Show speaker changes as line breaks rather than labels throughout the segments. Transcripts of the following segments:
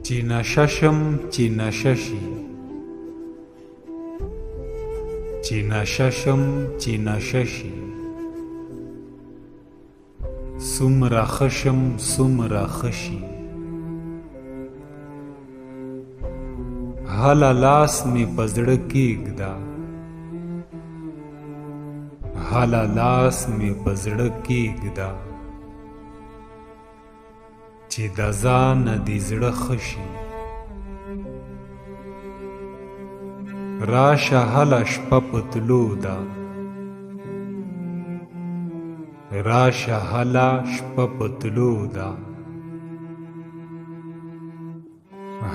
چې نشه شم چې نشه شي، چې نشه شم چې نشه شي، څومره ښه شم څومره ښه شي. هله لاس مې په زړه کېږده، هله لاس مې په زړه کېږده، چې د ځانه دې زړه ښه شي. راشه هله شپه په تلو ده، راشه هله شپه په تلو ده،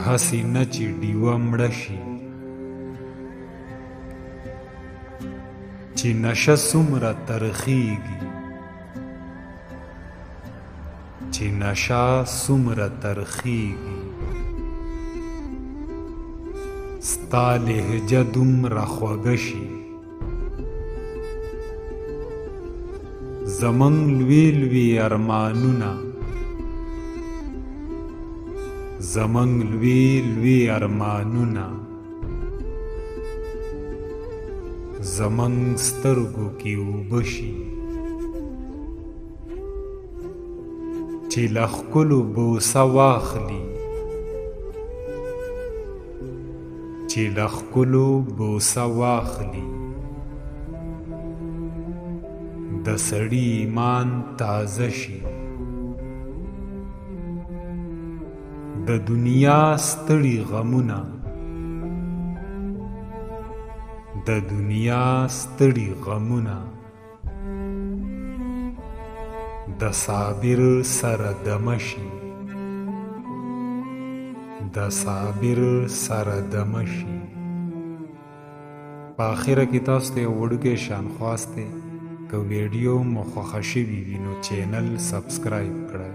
هسې نه چې ډیوه مړه شي. چې نشه څومره ترخیږي، چې نشه څومره ترخیږي، ستا لهجه دومره خوږه شي. زمونږ لوی لوی ارمانونه، زمونږ لوی لوی ارمانونه، زمونږ سترګو کې اوبه شي. چې له ښکلو بوسه واخلي، چې له ښکلو بوسه واخلي، د سړي ایمان تازه شي. د دنیا ستړي غمونه، د دنیا ستړي غمونه، د صابر سره دمه شي، د صابر سره دمه شي. په آخره کې تاسو ته یو وړوکی شانخواست دی، که ویډیو مو خوښه شوي وي نو چینل سبسکرایب کړئ.